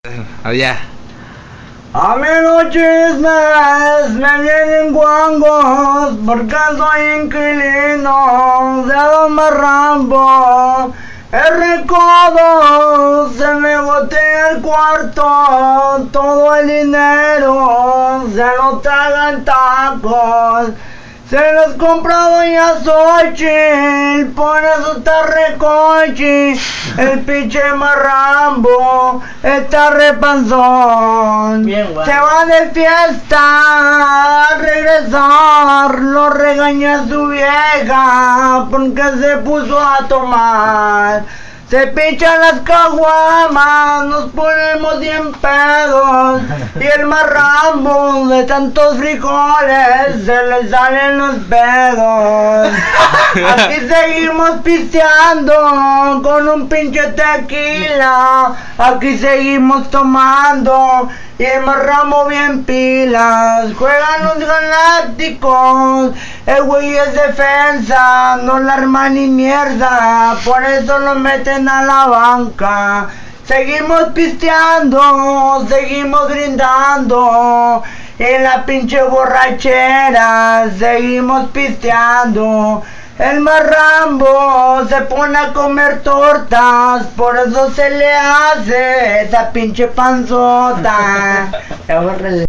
Ya. A mí los chismes me vienen guangos porque soy inquilino de Don Marrambo. El recodo se me botea el cuarto, todo el dinero se lo tragan tacos. Se los compra doña Xochitl, por eso está recochi. El pinche Marrambo está repanzón. Bien, guau. Se va de fiesta, al regresar lo regaña su vieja porque se puso a tomar. Se pinchan las caguamas, nos ponemos bien pedos. Y el Marrambo de tantos frijoles se le salen los pedos. Aquí seguimos pisteando con un pinche tequila. Aquí seguimos tomando y el Marrambo bien pilas. Juegan los galácticos, el güey es defensa, no la arma ni mierda, por eso lo meten a la banca. Seguimos pisteando, seguimos brindando, en la pinche borrachera seguimos pisteando. El Marrambo se pone a comer tortas, por eso se le hace esa pinche panzota.